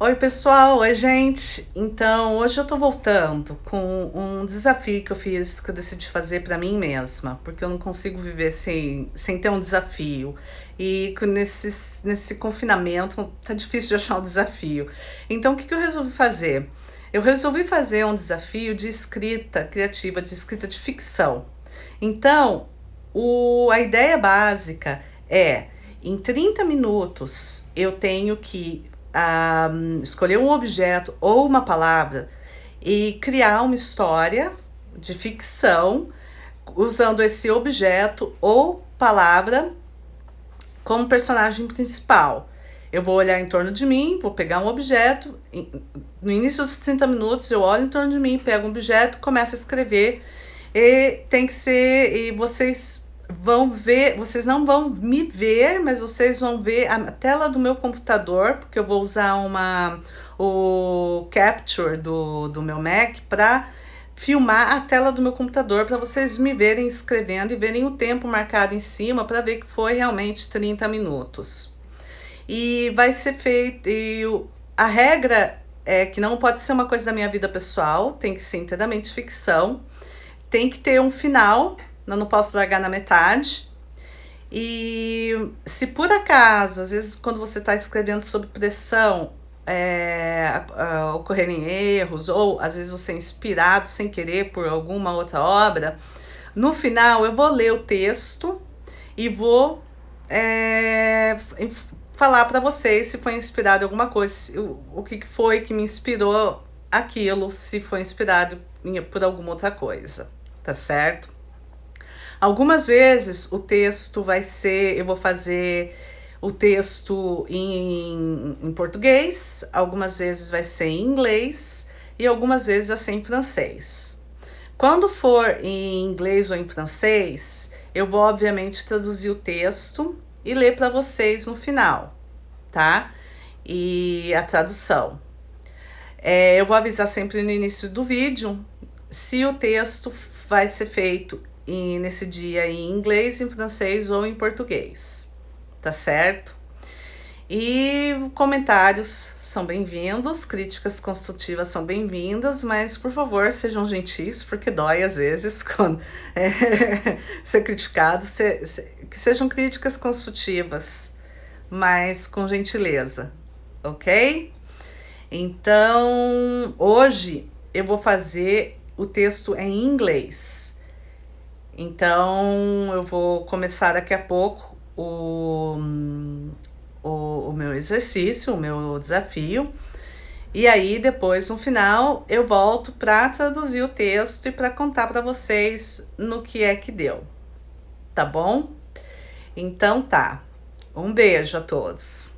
Oi, pessoal, oi, gente. Então, hoje eu tô voltando com um desafio que eu fiz, que eu decidi fazer pra mim mesma, porque eu não consigo viver sem ter um desafio. E nesse confinamento tá difícil de achar um desafio. Então, o que que eu resolvi fazer? Eu resolvi fazer um desafio de escrita criativa, de escrita de ficção. Então, a ideia básica é, em 30 minutos, eu tenho que escolher um objeto ou uma palavra e criar uma história de ficção usando esse objeto ou palavra como personagem principal. Eu vou olhar em torno de mim, vou pegar um objeto. No início dos 30 minutos, eu olho em torno de mim, pego um objeto, começo a escrever. E tem que ser. E vocês vão ver, vocês não vão me ver, mas vocês vão ver a tela do meu computador, porque eu vou usar o Capture do meu Mac para filmar a tela do meu computador para vocês me verem escrevendo e verem o tempo marcado em cima para ver que foi realmente 30 minutos. E vai ser feito. A regra é que não pode ser uma coisa da minha vida pessoal, tem que ser inteiramente ficção, tem que ter um final, eu não posso largar na metade. E se por acaso, às vezes, quando você está escrevendo sob pressão, ocorrerem erros, ou às vezes você é inspirado sem querer por alguma outra obra, no final eu vou ler o texto e vou falar para vocês se foi inspirado em alguma coisa, o que foi que me inspirou aquilo, se foi inspirado por alguma outra coisa, tá certo? Algumas vezes o texto vai ser, eu vou fazer o texto em português, algumas vezes vai ser em inglês e algumas vezes vai ser em francês. Quando for em inglês ou em francês, eu vou obviamente traduzir o texto e ler para vocês no final, tá? E a tradução. Eu vou avisar sempre no início do vídeo se o texto vai ser feito nesse dia em inglês, em francês ou em português, tá certo? E comentários são bem-vindos, críticas construtivas são bem-vindas, mas por favor sejam gentis, porque dói às vezes quando ser criticado, que sejam críticas construtivas, mas com gentileza, ok? Então, hoje eu vou fazer o texto em inglês. Então, eu vou começar daqui a pouco o meu exercício, o meu desafio. E aí, depois, no final, eu volto para traduzir o texto e para contar para vocês no que é que deu. Tá bom? Então tá. Um beijo a todos.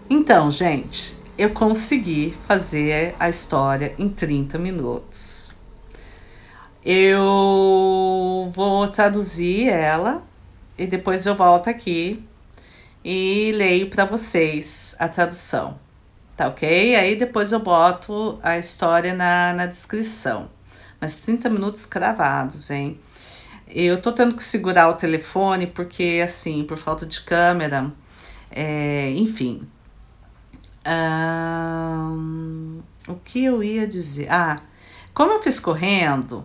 Então, gente, eu consegui fazer a história em 30 minutos. Eu vou traduzir ela e depois eu volto aqui e leio para vocês a tradução, tá ok? Aí depois eu boto a história na descrição. Mas 30 minutos cravados, hein? Eu tô tendo que segurar o telefone porque, assim, por falta de câmera, enfim. O que eu ia dizer? Como eu fiz correndo,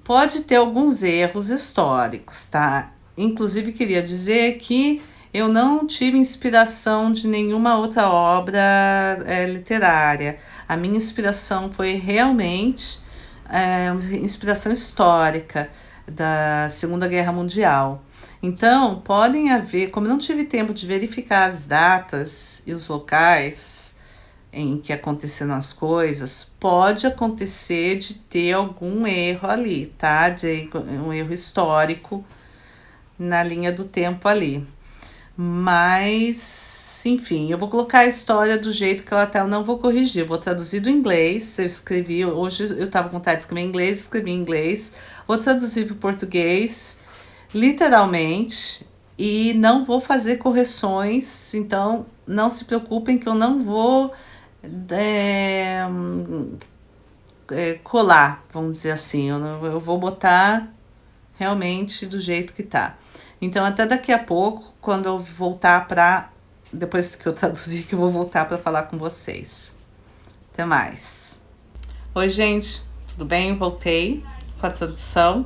pode ter alguns erros históricos, tá? Inclusive, queria dizer que eu não tive inspiração de nenhuma outra obra literária. A minha inspiração foi realmente uma inspiração histórica da Segunda Guerra Mundial. Então, podem haver, como eu não tive tempo de verificar as datas e os locais, em que aconteceram as coisas, pode acontecer de ter algum erro ali, tá? De um erro histórico na linha do tempo ali. Mas, enfim, eu vou colocar a história do jeito que ela tá, eu não vou corrigir, eu vou traduzir do inglês. Eu escrevi, hoje eu tava com vontade de escrever em inglês, escrevi em inglês, vou traduzir para o português, literalmente, e não vou fazer correções, então não se preocupem que eu não vou é, colar, vamos dizer assim, eu vou botar realmente do jeito que tá. Então, até daqui a pouco, quando eu voltar para. Depois que eu traduzir, que eu vou voltar para falar com vocês. Até mais. Oi, gente, tudo bem? Voltei com a tradução.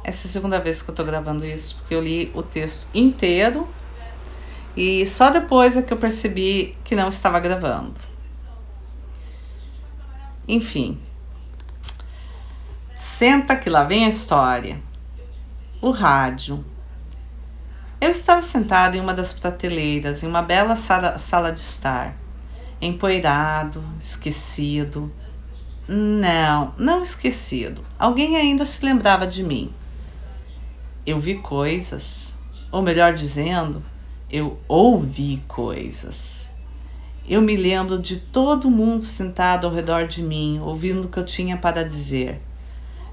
Essa é a segunda vez que eu tô gravando isso, porque eu li o texto inteiro e só depois é que eu percebi que não estava gravando. Enfim. Senta que lá vem a história. O rádio. Eu estava sentada em uma das prateleiras, em uma bela sala de estar. Empoeirado, esquecido. Não esquecido. Alguém ainda se lembrava de mim. Eu vi coisas, ou melhor dizendo, eu ouvi coisas. Eu me lembro de todo mundo sentado ao redor de mim, ouvindo o que eu tinha para dizer.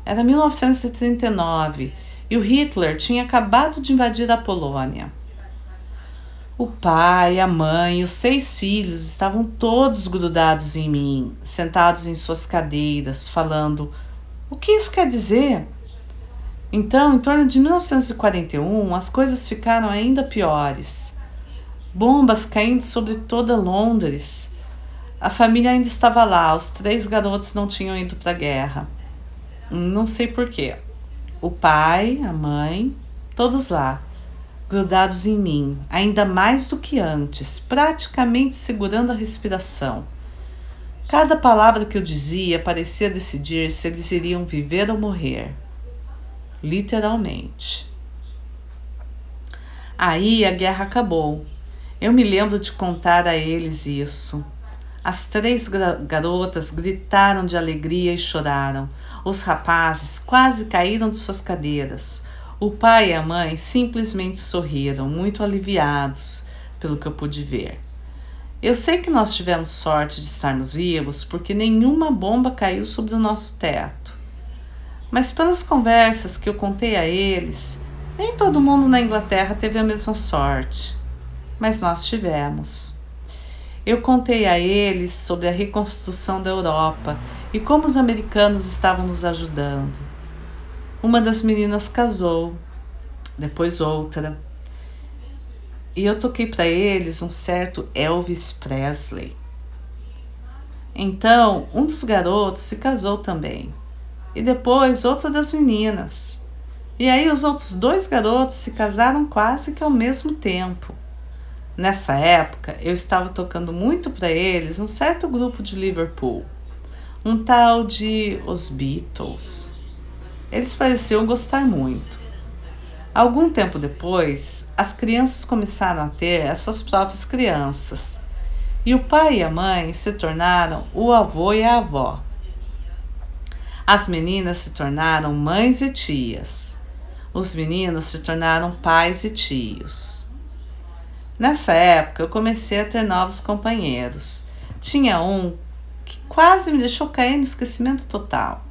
Era 1939 e o Hitler tinha acabado de invadir a Polônia. O pai, a mãe e os 6 filhos estavam todos grudados em mim, sentados em suas cadeiras, falando: "O que isso quer dizer?" Então, em torno de 1941, as coisas ficaram ainda piores. Bombas caindo sobre toda Londres. A família ainda estava lá, os 3 garotos não tinham ido para a guerra. Não sei porquê. O pai, a mãe, todos lá, grudados em mim, ainda mais do que antes, praticamente segurando a respiração. Cada palavra que eu dizia parecia decidir se eles iriam viver ou morrer. Literalmente. Aí a guerra acabou. Eu me lembro de contar a eles isso. As 3 garotas gritaram de alegria e choraram. Os rapazes quase caíram de suas cadeiras. O pai e a mãe simplesmente sorriram, muito aliviados, pelo que eu pude ver. Eu sei que nós tivemos sorte de estarmos vivos porque nenhuma bomba caiu sobre o nosso teto. Mas pelas conversas que eu contei a eles, nem todo mundo na Inglaterra teve a mesma sorte. Mas nós tivemos. Eu contei a eles sobre a reconstrução da Europa e como os americanos estavam nos ajudando. Uma das meninas casou, depois outra. E eu toquei para eles um certo Elvis Presley. Então, um dos garotos se casou também. E depois outra das meninas. E aí os outros 2 garotos se casaram quase que ao mesmo tempo. Nessa época, eu estava tocando muito para eles um certo grupo de Liverpool, um tal de Os Beatles. Eles pareciam gostar muito. Algum tempo depois, as crianças começaram a ter as suas próprias crianças, e o pai e a mãe se tornaram o avô e a avó. As meninas se tornaram mães e tias. Os meninos se tornaram pais e tios. Nessa época, eu comecei a ter novos companheiros. Tinha um que quase me deixou cair no esquecimento total.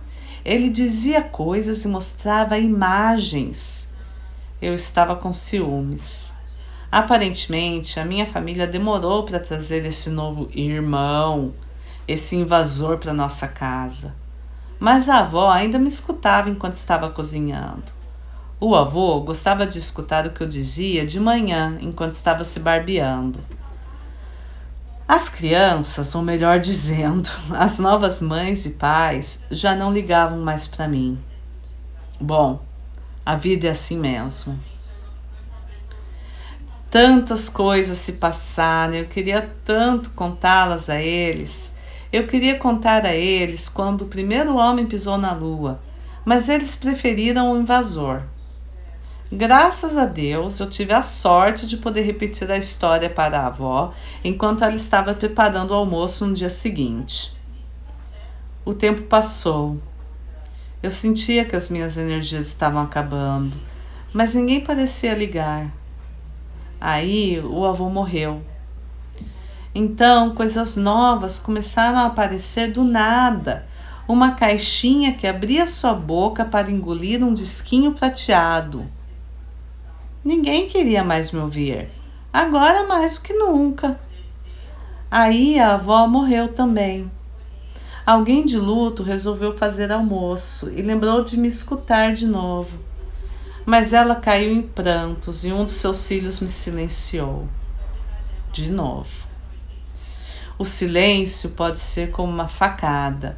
Ele dizia coisas e mostrava imagens. Eu estava com ciúmes. Aparentemente, a minha família demorou para trazer esse novo irmão, esse invasor para nossa casa. Mas a avó ainda me escutava enquanto estava cozinhando. O avô gostava de escutar o que eu dizia de manhã, enquanto estava se barbeando. As crianças, ou melhor dizendo, as novas mães e pais, já não ligavam mais para mim. Bom, a vida é assim mesmo. Tantas coisas se passaram, eu queria tanto contá-las a eles. Eu queria contar a eles quando o primeiro homem pisou na lua, mas eles preferiram o invasor. Graças a Deus, eu tive a sorte de poder repetir a história para a avó enquanto ela estava preparando o almoço no dia seguinte. O tempo passou. Eu sentia que as minhas energias estavam acabando, mas ninguém parecia ligar. Aí o avô morreu. Então, coisas novas começaram a aparecer do nada. Uma caixinha que abria sua boca para engolir um disquinho prateado. Ninguém queria mais me ouvir. Agora mais do que nunca. Aí a avó morreu também. Alguém de luto resolveu fazer almoço e lembrou de me escutar de novo. Mas ela caiu em prantos e um dos seus filhos me silenciou. De novo. O silêncio pode ser como uma facada.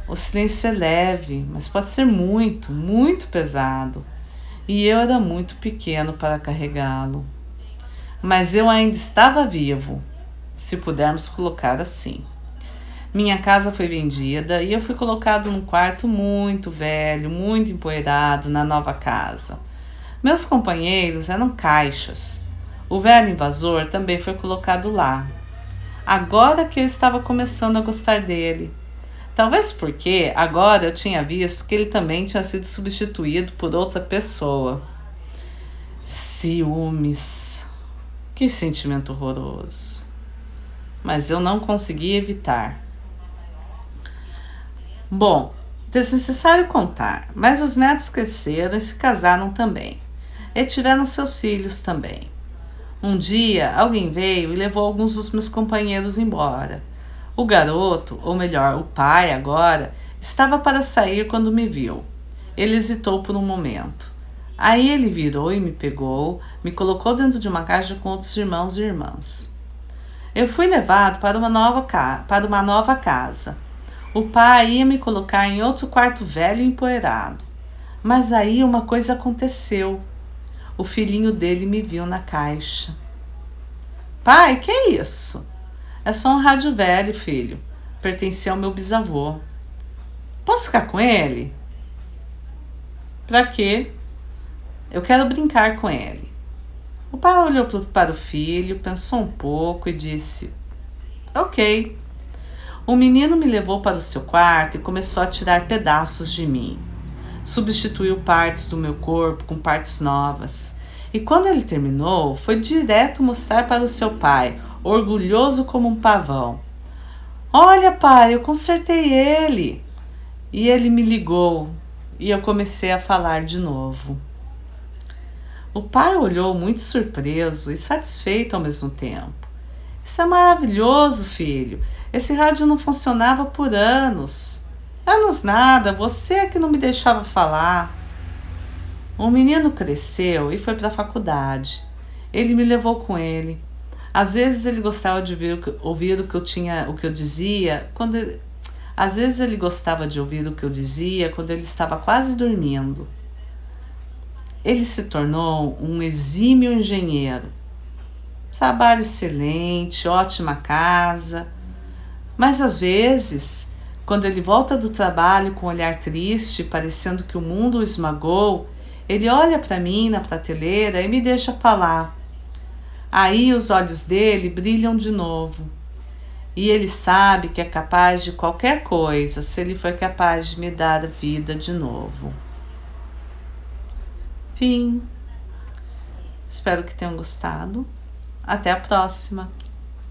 O silêncio é leve, mas pode ser muito, muito pesado. E eu era muito pequeno para carregá-lo. Mas eu ainda estava vivo, se pudermos colocar assim. Minha casa foi vendida e eu fui colocado num quarto muito velho, muito empoeirado na nova casa. Meus companheiros eram caixas. O velho invasor também foi colocado lá. Agora que eu estava começando a gostar dele. Talvez porque agora eu tinha visto que ele também tinha sido substituído por outra pessoa. Ciúmes. Que sentimento horroroso. Mas eu não consegui evitar. Bom, desnecessário contar, mas os netos cresceram e se casaram também. E tiveram seus filhos também. Um dia, alguém veio e levou alguns dos meus companheiros embora. O garoto, ou melhor, o pai agora, estava para sair quando me viu. Ele hesitou por um momento. Aí ele virou e me pegou, me colocou dentro de uma caixa com outros irmãos e irmãs. Eu fui levado para uma nova casa. O pai ia me colocar em outro quarto velho e empoeirado. Mas aí uma coisa aconteceu. O filhinho dele me viu na caixa. Pai, que é isso? É só um rádio velho, filho. Pertencia ao meu bisavô. Posso ficar com ele? Pra quê? Eu quero brincar com ele. O pai olhou para o filho, pensou um pouco e disse: Ok. O menino me levou para o seu quarto e começou a tirar pedaços de mim. Substituiu partes do meu corpo com partes novas. E quando ele terminou, foi direto mostrar para o seu pai, orgulhoso como um pavão. Olha, pai, eu consertei ele. E ele me ligou e eu comecei a falar de novo. O pai olhou muito surpreso e satisfeito ao mesmo tempo. Isso é maravilhoso, filho. Esse rádio não funcionava por anos. Anos nada, você é que não me deixava falar. O menino cresceu e foi para a faculdade. Ele me levou com ele. Às vezes ele gostava de ouvir o que eu dizia, às vezes ele gostava de ouvir o que eu dizia quando ele estava quase dormindo. Ele se tornou um exímio engenheiro. Trabalho excelente, ótima casa. Mas às vezes, quando ele volta do trabalho com um olhar triste, parecendo que o mundo o esmagou, ele olha para mim na prateleira e me deixa falar. Aí os olhos dele brilham de novo. E ele sabe que é capaz de qualquer coisa se ele for capaz de me dar a vida de novo. Fim. Espero que tenham gostado. Até a próxima.